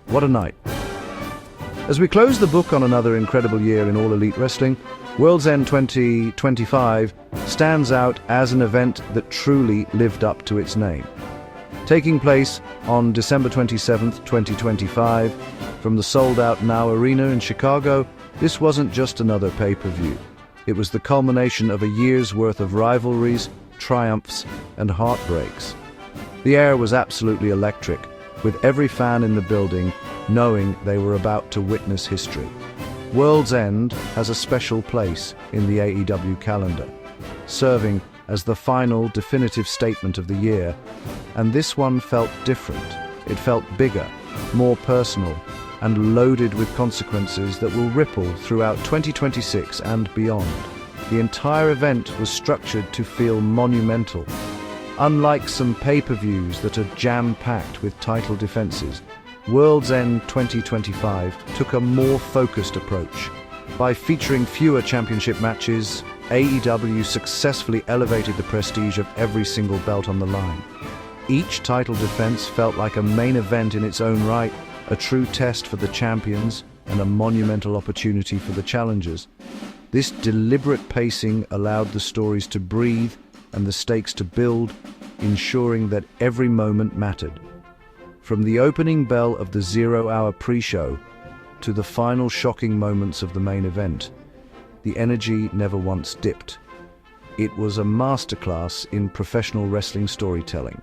What a night. As we close the book on another incredible year in All Elite Wrestling, World's End 2025 stands out as an event that truly lived up to its name. Taking place on December 27th, 2025, from the sold-out Now Arena in Chicago, this wasn't just another pay-per-view. It was the culmination of a year's worth of rivalries, triumphs, and heartbreaks. The air was absolutely electric, with every fan in the building knowing they were about to witness history. World's End has a special place in the AEW calendar, serving as the final definitive statement of the year, and this one felt different. It felt bigger, more personal, and loaded with consequences that will ripple throughout 2026 and beyond. The entire event was structured to feel monumental. Unlike some pay-per-views that are jam-packed with title defenses, World's End 2025 took a more focused approach. By featuring fewer championship matches, AEW successfully elevated the prestige of every single belt on the line. Each title defense felt like a main event in its own right, a true test for the champions and a monumental opportunity for the challengers. This deliberate pacing allowed the stories to breathe and the stakes to build, ensuring that every moment mattered. From the opening bell of the 0-hour pre-show to the final shocking moments of the main event, the energy never once dipped. It was a masterclass in professional wrestling storytelling.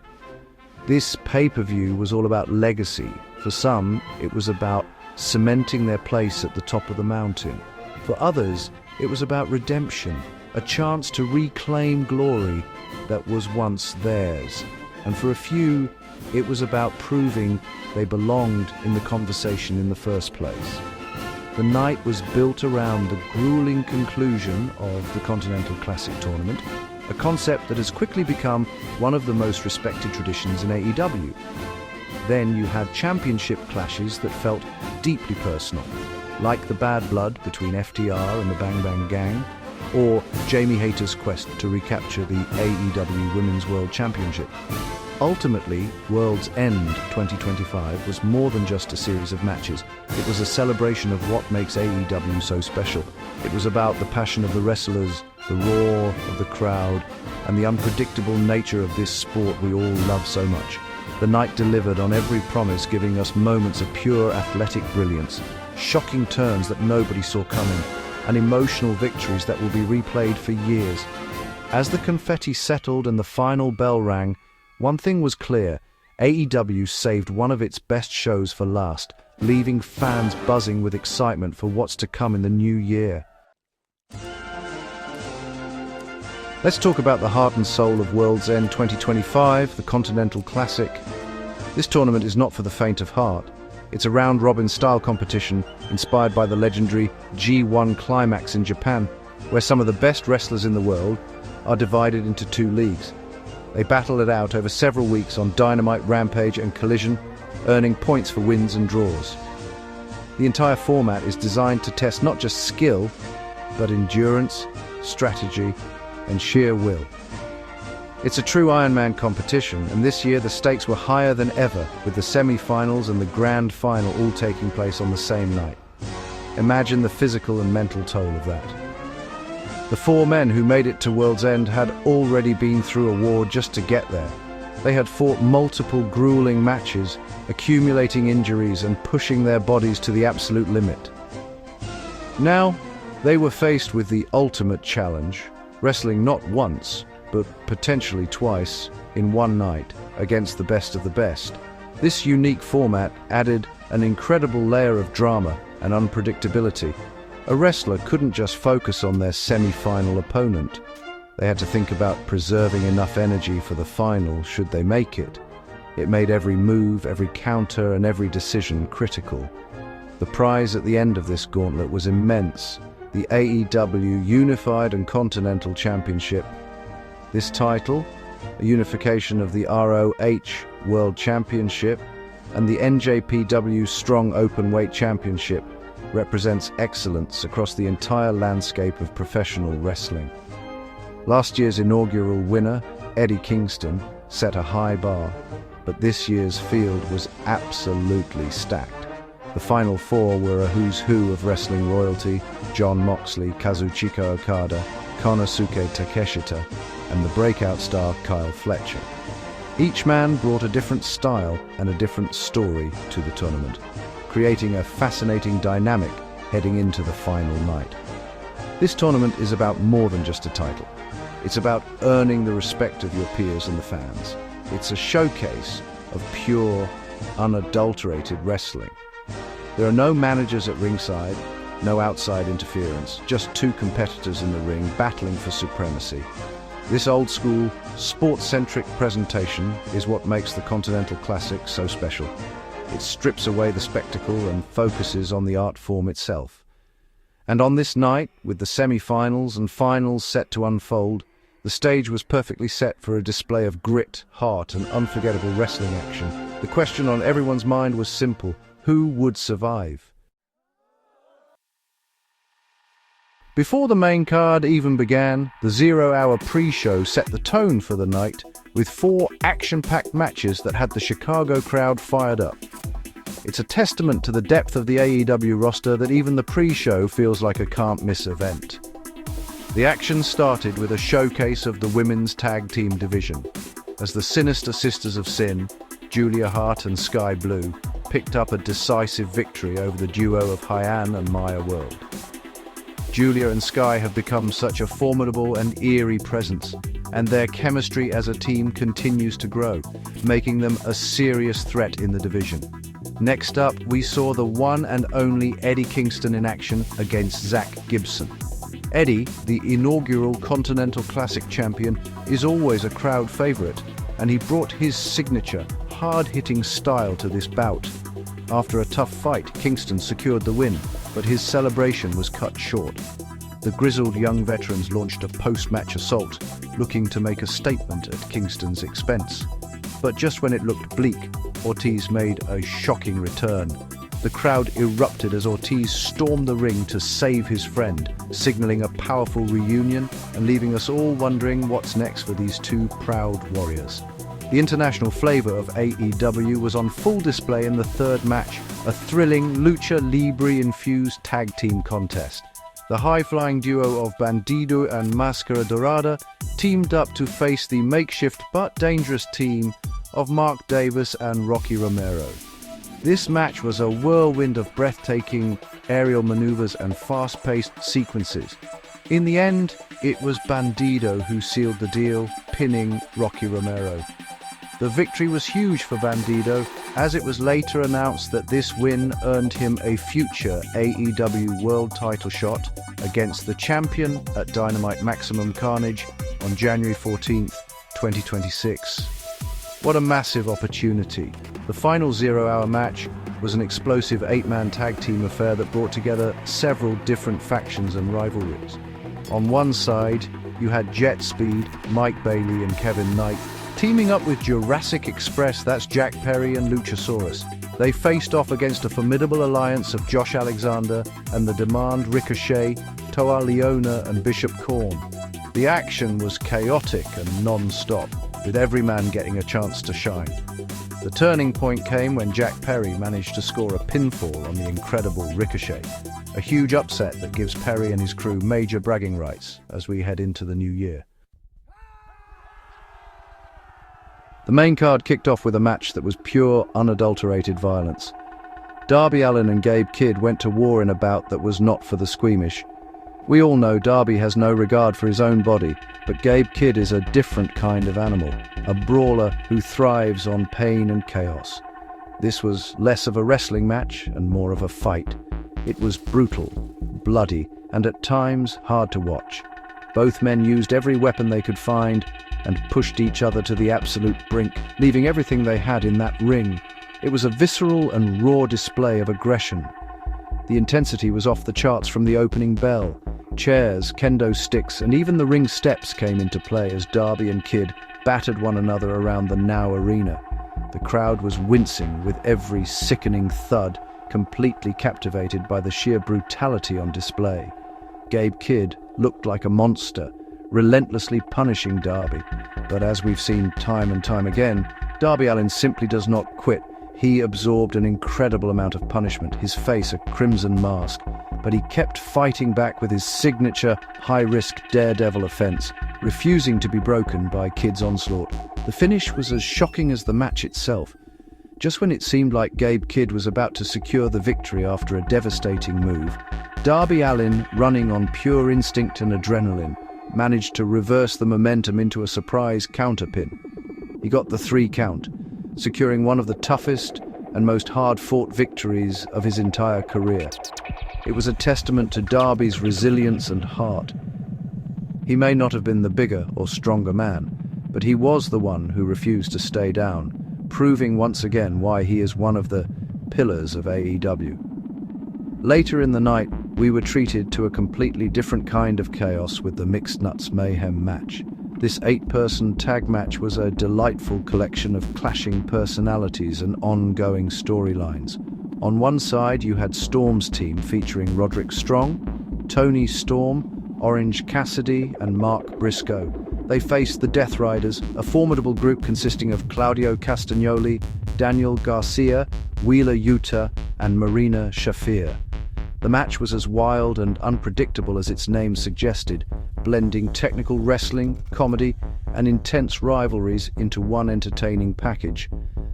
This pay-per-view was all about legacy. For some, it was about cementing their place at the top of the mountain. For others, it was about redemption, a chance to reclaim glory that was once theirs. And for a few, it was about proving they belonged in the conversation in the first place. The night was built around the grueling conclusion of the Continental Classic Tournament, a concept that has quickly become one of the most respected traditions in AEW. Then you had championship clashes that felt deeply personal, like the bad blood between FTR and the Bang Bang Gang, or Jamie Hayter's quest to recapture the AEW Women's World Championship. Ultimately, World's End 2025 was more than just a series of matches. It was a celebration of what makes AEW so special. It was about the passion of the wrestlers, the roar of the crowd, and the unpredictable nature of this sport we all love so much. The night delivered on every promise, giving us moments of pure athletic brilliance, shocking turns that nobody saw coming, and emotional victories that will be replayed for years. As the confetti settled and the final bell rang, one thing was clear: AEW saved one of its best shows for last, leaving fans buzzing with excitement for what's to come in the new year. Let's talk about the heart and soul of World's End 2025, the Continental Classic. This tournament is not for the faint of heart. It's a round-robin style competition inspired by the legendary G1 Climax in Japan, where some of the best wrestlers in the world are divided into two leagues. They battle it out over several weeks on Dynamite, Rampage, and Collision, earning points for wins and draws. The entire format is designed to test not just skill, but endurance, strategy, and sheer will. It's a true Iron Man competition, and this year the stakes were higher than ever, with the semi-finals and the grand final all taking place on the same night. Imagine the physical and mental toll of that. The four men who made it to World's End had already been through a war just to get there. They had fought multiple grueling matches, accumulating injuries and pushing their bodies to the absolute limit. Now, they were faced with the ultimate challenge, wrestling not once, but potentially twice in one night against the best of the best. This unique format added an incredible layer of drama and unpredictability. A wrestler couldn't just focus on their semi-final opponent. They had to think about preserving enough energy for the final should they make it. It made every move, every counter, and every decision critical. The prize at the end of this gauntlet was immense: the AEW Unified and Continental Championship. This title, a unification of the ROH World Championship and the NJPW Strong Openweight Championship, represents excellence across the entire landscape of professional wrestling. Last year's inaugural winner, Eddie Kingston, set a high bar, but this year's field was absolutely stacked. The final four were a who's who of wrestling royalty: Jon Moxley, Kazuchika Okada, Konosuke Takeshita, and the breakout star Kyle Fletcher. Each man brought a different style and a different story to the tournament, creating a fascinating dynamic heading into the final night. This tournament is about more than just a title. It's about earning the respect of your peers and the fans. It's a showcase of pure, unadulterated wrestling. There are no managers at ringside, no outside interference, just two competitors in the ring battling for supremacy. This old-school, sports-centric presentation is what makes the Continental Classic so special. It strips away the spectacle and focuses on the art form itself. And on this night, with the semi-finals and finals set to unfold, the stage was perfectly set for a display of grit, heart, and unforgettable wrestling action. The question on everyone's mind was simple: who would survive? Before the main card even began, the 0-hour pre-show set the tone for the night with 4 action-packed matches that had the Chicago crowd fired up. It's a testament to the depth of the AEW roster that even the pre-show feels like a can't-miss event. The action started with a showcase of the women's tag team division, as the Sinister Sisters of Sin, Julia Hart and Sky Blue, picked up a decisive victory over the duo of Hyan and Maya World. Julia and Sky have become such a formidable and eerie presence, and their chemistry as a team continues to grow, making them a serious threat in the division. Next up, we saw the one and only Eddie Kingston in action against Zach Gibson. Eddie, the inaugural Continental Classic champion, is always a crowd favorite, and he brought his signature, hard-hitting style to this bout. After a tough fight, Kingston secured the win, but his celebration was cut short. The grizzled young veterans launched a post-match assault, looking to make a statement at Kingston's expense. But just when it looked bleak, Ortiz made a shocking return. The crowd erupted as Ortiz stormed the ring to save his friend, signaling a powerful reunion and leaving us all wondering what's next for these two proud warriors. The international flavor of AEW was on full display in the third match, a thrilling Lucha Libre-infused tag team contest. The high-flying duo of Bandido and Máscara Dorada teamed up to face the makeshift but dangerous team of Mark Davis and Rocky Romero. This match was a whirlwind of breathtaking aerial maneuvers and fast-paced sequences. In the end, it was Bandido who sealed the deal, pinning Rocky Romero. The victory was huge for Bandido, as it was later announced that this win earned him a future AEW World title shot against the champion at Dynamite Maximum Carnage on January 14th, 2026. What a massive opportunity. The final 0-hour match was an explosive 8-man tag team affair that brought together several different factions and rivalries. On one side, you had Jet Speed, Mike Bailey and Kevin Knight, teaming up with Jurassic Express, that's Jack Perry and Luchasaurus. They faced off against a formidable alliance of Josh Alexander and the Demand Ricochet, Toa Liona and Bishop Korn. The action was chaotic and non-stop, with every man getting a chance to shine. The turning point came when Jack Perry managed to score a pinfall on the incredible Ricochet, a huge upset that gives Perry and his crew major bragging rights as we head into the new year. The main card kicked off with a match that was pure, unadulterated violence. Darby Allin and Gabe Kidd went to war in a bout that was not for the squeamish. We all know Darby has no regard for his own body, but Gabe Kidd is a different kind of animal, a brawler who thrives on pain and chaos. This was less of a wrestling match and more of a fight. It was brutal, bloody, and at times hard to watch. Both men used every weapon they could find and pushed each other to the absolute brink, leaving everything they had in that ring. It was a visceral and raw display of aggression. The intensity was off the charts from the opening bell. Chairs, kendo sticks, and even the ring steps came into play as Darby and Kidd battered one another around the Now Arena. The crowd was wincing with every sickening thud, completely captivated by the sheer brutality on display. Gabe Kidd looked like a monster, relentlessly punishing Darby. But as we've seen time and time again, Darby Allin simply does not quit. He absorbed an incredible amount of punishment, his face a crimson mask, but he kept fighting back with his signature high-risk daredevil offense, refusing to be broken by Kidd's onslaught. The finish was as shocking as the match itself. Just when it seemed like Gabe Kidd was about to secure the victory after a devastating move, Darby Allin, running on pure instinct and adrenaline, managed to reverse the momentum into a surprise counterpin. He got the 3 count, securing one of the toughest and most hard-fought victories of his entire career. It was a testament to Darby's resilience and heart. He may not have been the bigger or stronger man, but he was the one who refused to stay down, proving once again why he is one of the pillars of AEW. Later in the night, we were treated to a completely different kind of chaos with the Mixed Nuts Mayhem match. This 8-person tag match was a delightful collection of clashing personalities and ongoing storylines. On one side, you had Storm's team featuring Roderick Strong, Tony Storm, Orange Cassidy, and Mark Briscoe. They faced the Death Riders, a formidable group consisting of Claudio Castagnoli, Daniel Garcia, Wheeler Yuta, and Marina Shafir. The match was as wild and unpredictable as its name suggested, blending technical wrestling, comedy, and intense rivalries into one entertaining package.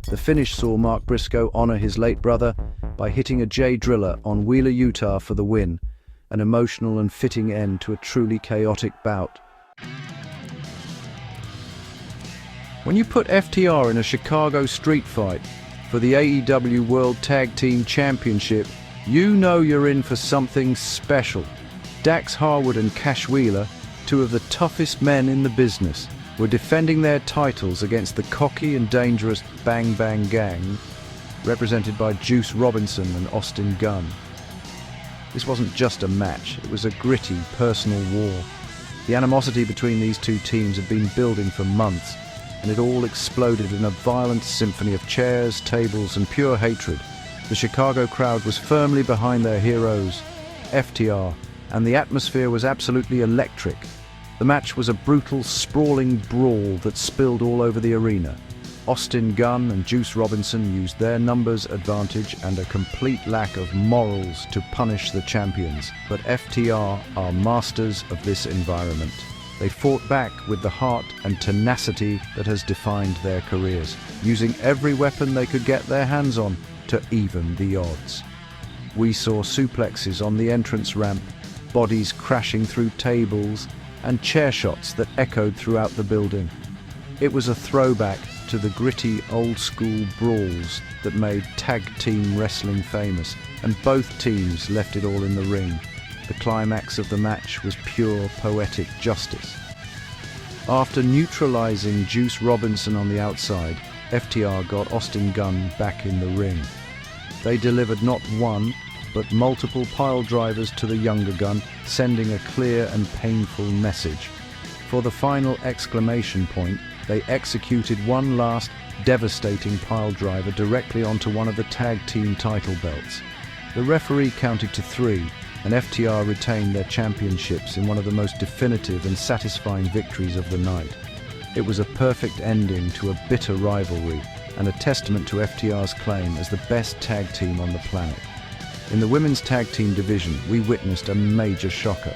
The finish saw Mark Briscoe honor his late brother by hitting a Jay Driller on Wheeler Yuta for the win, an emotional and fitting end to a truly chaotic bout. When you put FTR in a Chicago street fight for the AEW World Tag Team Championship, you know you're in for something special. Dax Harwood and Cash Wheeler, 2 of the toughest men in the business, were defending their titles against the cocky and dangerous Bang Bang Gang, represented by Juice Robinson and Austin Gunn. This wasn't just a match, it was a gritty, personal war. The animosity between these 2 teams had been building for months, and it all exploded in a violent symphony of chairs, tables, and pure hatred. The Chicago crowd was firmly behind their heroes, FTR, and the atmosphere was absolutely electric. The match was a brutal, sprawling brawl that spilled all over the arena. Austin Gunn and Juice Robinson used their numbers advantage and a complete lack of morals to punish the champions, but FTR are masters of this environment. They fought back with the heart and tenacity that has defined their careers, using every weapon they could get their hands on to even the odds. We saw suplexes on the entrance ramp, bodies crashing through tables, and chair shots that echoed throughout the building. It was a throwback to the gritty old-school brawls that made tag team wrestling famous, and both teams left it all in the ring. The climax of the match was pure poetic justice. After neutralizing Juice Robinson on the outside, FTR got Austin Gunn back in the ring. They delivered not one, but multiple pile drivers to the younger Gunn, sending a clear and painful message. For the final exclamation point, they executed one last devastating pile driver directly onto one of the tag team title belts. The referee counted to 3, and FTR retained their championships in one of the most definitive and satisfying victories of the night. It was a perfect ending to a bitter rivalry, and a testament to FTR's claim as the best tag team on the planet. In the women's tag team division, we witnessed a major shocker.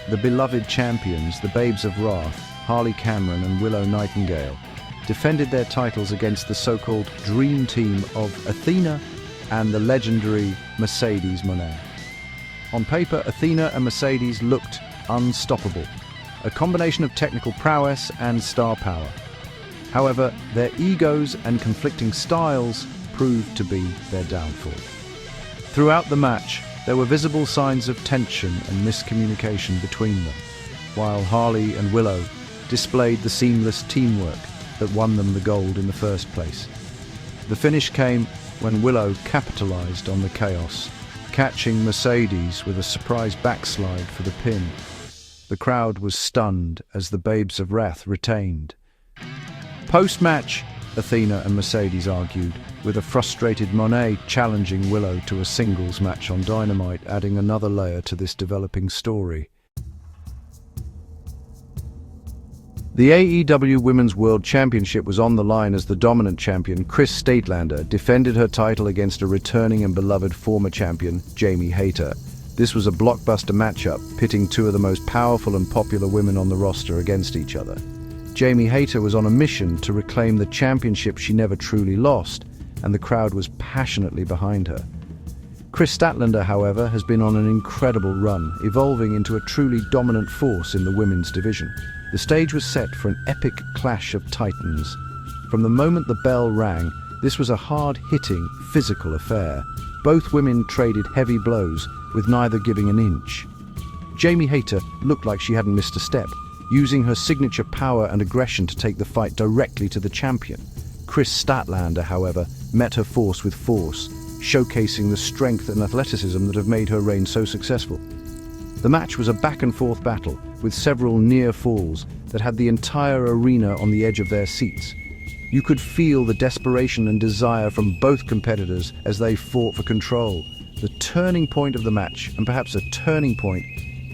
The beloved champions, the Babes of Wrath, Harley Cameron and Willow Nightingale, defended their titles against the so-called Dream Team of Athena and the legendary Mercedes Moné. On paper, Athena and Mercedes looked unstoppable, a combination of technical prowess and star power. However, their egos and conflicting styles proved to be their downfall. Throughout the match, there were visible signs of tension and miscommunication between them, while Harley and Willow displayed the seamless teamwork that won them the gold in the first place. The finish came when Willow capitalized on the chaos, catching Mercedes with a surprise backslide for the pin. The crowd was stunned as the Babes of Wrath retained. Post-match, Athena and Mercedes argued, with a frustrated Monet challenging Willow to a singles match on Dynamite, adding another layer to this developing story. The AEW Women's World Championship was on the line as the dominant champion, Chris Statelander, defended her title against a returning and beloved former champion, Jamie Hayter. This was a blockbuster matchup, pitting two of the most powerful and popular women on the roster against each other. Jamie Hayter was on a mission to reclaim the championship she never truly lost, and the crowd was passionately behind her. Chris Statlander, however, has been on an incredible run, evolving into a truly dominant force in the women's division. The stage was set for an epic clash of titans. From the moment the bell rang, this was a hard-hitting, physical affair. Both women traded heavy blows, with neither giving an inch. Jamie Hayter looked like she hadn't missed a step, using her signature power and aggression to take the fight directly to the champion. Chris Statlander, however, met her force with force, showcasing the strength and athleticism that have made her reign so successful. The match was a back-and-forth battle, with several near falls that had the entire arena on the edge of their seats. You could feel the desperation and desire from both competitors as they fought for control. The turning point of the match, and perhaps a turning point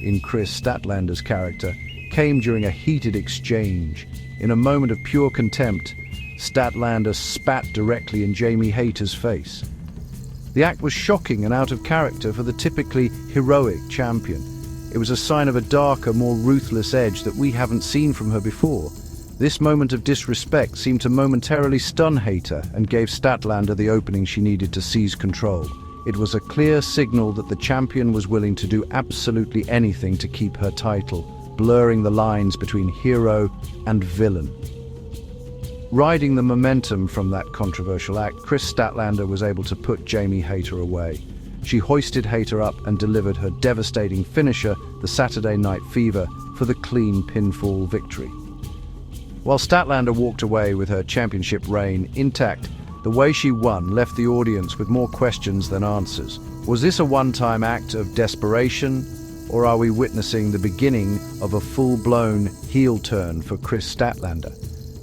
in Chris Statlander's character, came during a heated exchange. In a moment of pure contempt, Statlander spat directly in Jamie Hayter's face. The act was shocking and out of character for the typically heroic champion. It was a sign of a darker, more ruthless edge that we haven't seen from her before. This moment of disrespect seemed to momentarily stun Hayter and gave Statlander the opening she needed to seize control. It was a clear signal that the champion was willing to do absolutely anything to keep her title, blurring the lines between hero and villain. Riding the momentum from that controversial act, Chris Statlander was able to put Jamie Hayter away. She hoisted Hayter up and delivered her devastating finisher, the Saturday Night Fever, for the clean pinfall victory. While Statlander walked away with her championship reign intact, the way she won left the audience with more questions than answers. Was this a one-time act of desperation, or are we witnessing the beginning of a full-blown heel turn for Chris Statlander?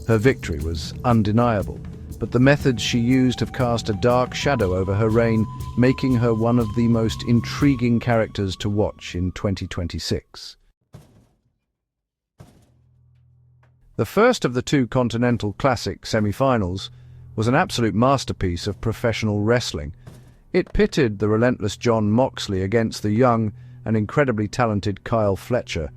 Her victory was undeniable, but the methods she used have cast a dark shadow over her reign, making her one of the most intriguing characters to watch in 2026. The first of the two Continental Classic semi-finals was an absolute masterpiece of professional wrestling. It pitted the relentless Jon Moxley against the young and incredibly talented Kyle Fletcher.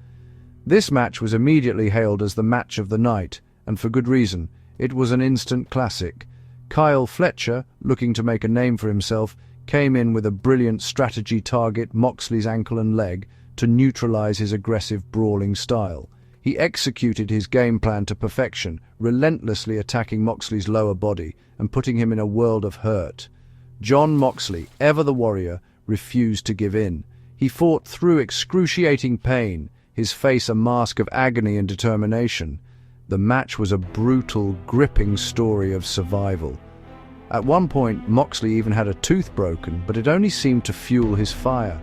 This match was immediately hailed as the match of the night, and for good reason. It was an instant classic. Kyle Fletcher, looking to make a name for himself, came in with a brilliant strategy target Moxley's ankle and leg to neutralize his aggressive brawling style. He executed his game plan to perfection, relentlessly attacking Moxley's lower body and putting him in a world of hurt. Jon Moxley, ever the warrior, refused to give in. He fought through excruciating pain, his face a mask of agony and determination. The match was a brutal, gripping story of survival. At one point, Moxley even had a tooth broken, but it only seemed to fuel his fire.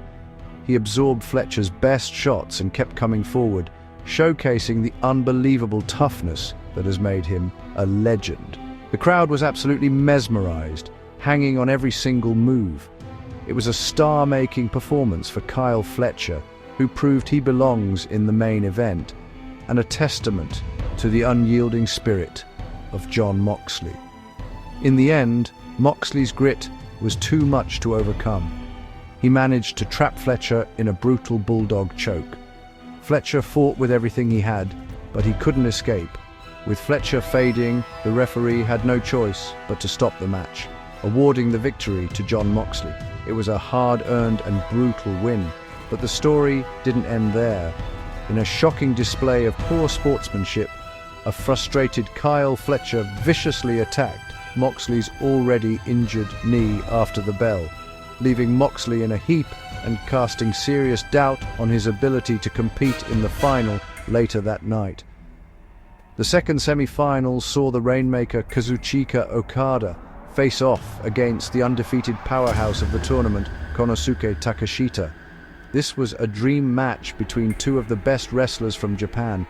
He absorbed Fletcher's best shots and kept coming forward, showcasing the unbelievable toughness that has made him a legend. The crowd was absolutely mesmerized, hanging on every single move. It was a star-making performance for Kyle Fletcher, who proved he belongs in the main event, and a testament to the unyielding spirit of Jon Moxley. In the end, Moxley's grit was too much to overcome. He managed to trap Fletcher in a brutal bulldog choke. Fletcher fought with everything he had, but he couldn't escape. With Fletcher fading, the referee had no choice but to stop the match, awarding the victory to Jon Moxley. It was a hard-earned and brutal win, but the story didn't end there. In a shocking display of poor sportsmanship, a frustrated Kyle Fletcher viciously attacked Moxley's already injured knee after the bell, leaving Moxley in a heap and casting serious doubt on his ability to compete in the final later that night. The second semi-final saw the Rainmaker Kazuchika Okada face off against the undefeated powerhouse of the tournament, Konosuke Takeshita. This was a dream match between two of the best wrestlers from Japan,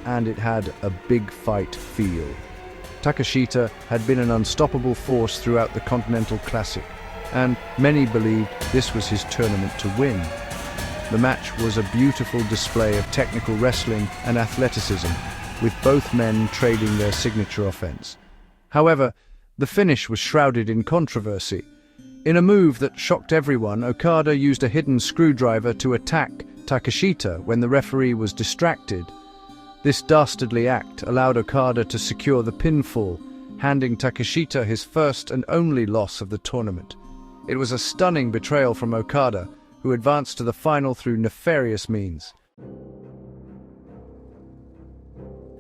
and it had a big fight feel. Takeshita had been an unstoppable force throughout the Continental Classic, and many believed this was his tournament to win. The match was a beautiful display of technical wrestling and athleticism, with both men trading their signature offense. However, the finish was shrouded in controversy. In a move that shocked everyone, Okada used a hidden screwdriver to attack Takeshita when the referee was distracted. This dastardly act allowed Okada to secure the pinfall, handing Takeshita his first and only loss of the tournament. It was a stunning betrayal from Okada, who advanced to the final through nefarious means.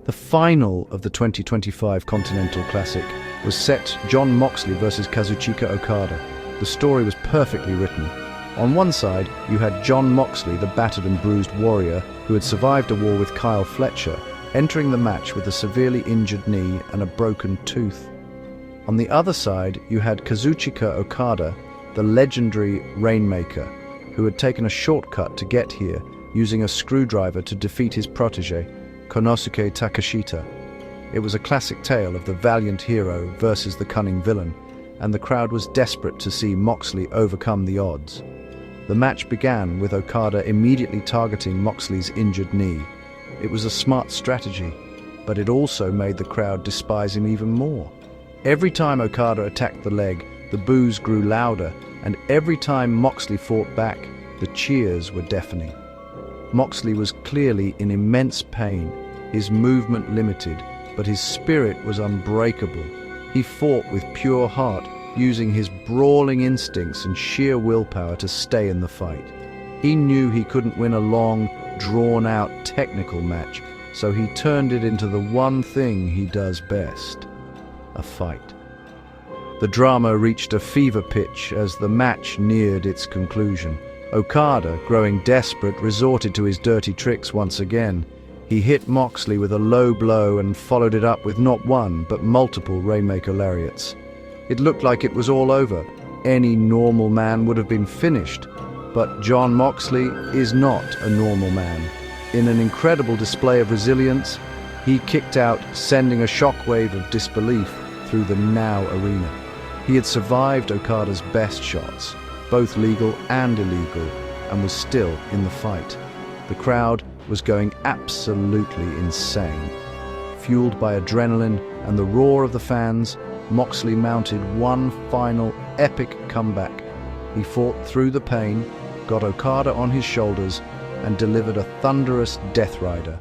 The final of the 2025 Continental Classic was set Jon Moxley versus Kazuchika Okada. The story was perfectly written. On one side, you had Jon Moxley, the battered and bruised warrior who had survived a war with Kyle Fletcher, entering the match with a severely injured knee and a broken tooth. On the other side, you had Kazuchika Okada, the legendary Rainmaker, who had taken a shortcut to get here, using a screwdriver to defeat his protege, Konosuke Takeshita. It was a classic tale of the valiant hero versus the cunning villain, and the crowd was desperate to see Moxley overcome the odds. The match began with Okada immediately targeting Moxley's injured knee. It was a smart strategy, but it also made the crowd despise him even more. Every time Okada attacked the leg, the boos grew louder, and every time Moxley fought back, the cheers were deafening. Moxley was clearly in immense pain, his movement limited, but his spirit was unbreakable. He fought with pure heart, using his brawling instincts and sheer willpower to stay in the fight. He knew he couldn't win a long, drawn-out technical match, so he turned it into the one thing he does best: a fight. The drama reached a fever pitch as the match neared its conclusion. Okada, growing desperate, resorted to his dirty tricks once again. He hit Moxley with a low blow and followed it up with not one, but multiple Rainmaker lariats. It looked like it was all over. Any normal man would have been finished. But Jon Moxley is not a normal man. In an incredible display of resilience, he kicked out, sending a shockwave of disbelief through the Now Arena. He had survived Okada's best shots, both legal and illegal, and was still in the fight. The crowd was going absolutely insane. Fueled by adrenaline and the roar of the fans, Moxley mounted one final epic comeback. He fought through the pain, got Okada on his shoulders, and delivered a thunderous Death Rider.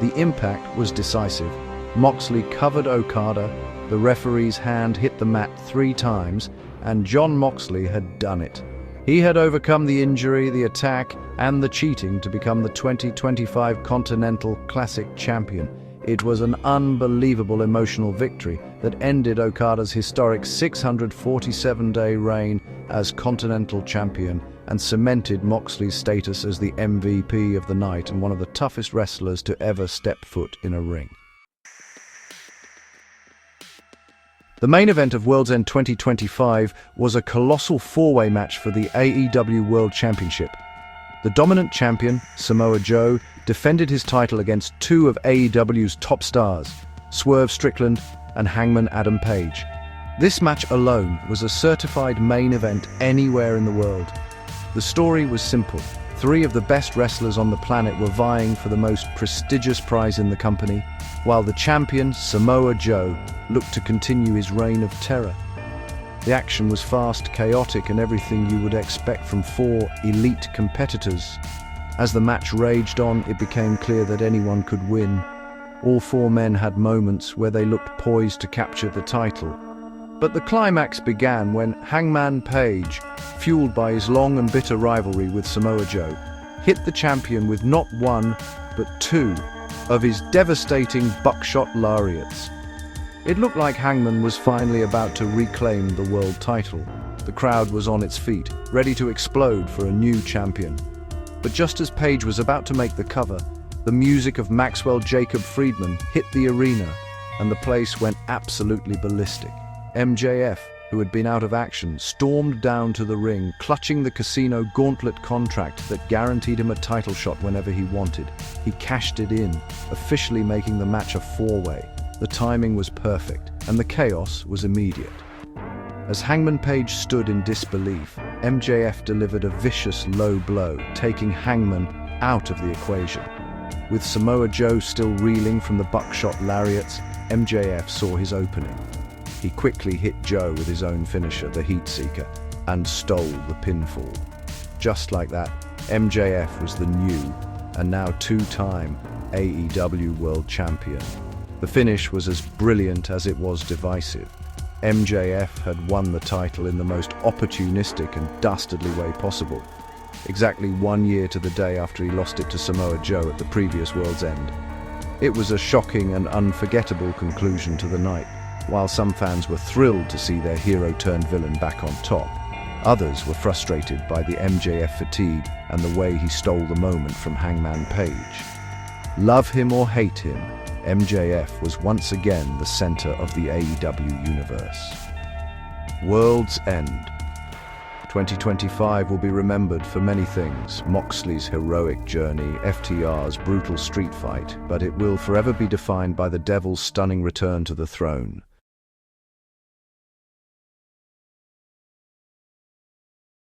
The impact was decisive. Moxley covered Okada, the referee's hand hit the mat 3 times, and Jon Moxley had done it. He had overcome the injury, the attack, and the cheating to become the 2025 Continental Classic champion. It was an unbelievable emotional victory that ended Okada's historic 647-day reign as Continental Champion and cemented Moxley's status as the MVP of the night and one of the toughest wrestlers to ever step foot in a ring. The main event of World's End 2025 was a colossal 4-way match for the AEW World Championship. The dominant champion, Samoa Joe, defended his title against 2 of AEW's top stars, Swerve Strickland and Hangman Adam Page. This match alone was a certified main event anywhere in the world. The story was simple. 3 of the best wrestlers on the planet were vying for the most prestigious prize in the company, while the champion, Samoa Joe, looked to continue his reign of terror. The action was fast, chaotic, and everything you would expect from 4 elite competitors. As the match raged on, it became clear that anyone could win. All 4 men had moments where they looked poised to capture the title. But the climax began when Hangman Page, fueled by his long and bitter rivalry with Samoa Joe, hit the champion with not 1, but 2 of his devastating buckshot lariats. It looked like Hangman was finally about to reclaim the world title. The crowd was on its feet, ready to explode for a new champion. But just as Page was about to make the cover, the music of Maxwell Jacob Friedman hit the arena, and the place went absolutely ballistic. MJF, who had been out of action, stormed down to the ring, clutching the casino gauntlet contract that guaranteed him a title shot whenever he wanted. He cashed it in, officially making the match a 4-way. The timing was perfect, and the chaos was immediate. As Hangman Page stood in disbelief, MJF delivered a vicious low blow, taking Hangman out of the equation. With Samoa Joe still reeling from the buckshot lariats, MJF saw his opening. He quickly hit Joe with his own finisher, the Heat Seeker, and stole the pinfall. Just like that, MJF was the new, and now two-time, AEW World Champion. The finish was as brilliant as it was divisive. MJF had won the title in the most opportunistic and dastardly way possible, exactly 1 year to the day after he lost it to Samoa Joe at the previous World's End. It was a shocking and unforgettable conclusion to the night. While some fans were thrilled to see their hero-turned-villain back on top, others were frustrated by the MJF fatigue and the way he stole the moment from Hangman Page. Love him or hate him, MJF was once again the center of the AEW universe. World's End. 2025 will be remembered for many things: Moxley's heroic journey, FTR's brutal street fight, but it will forever be defined by the Devil's stunning return to the throne.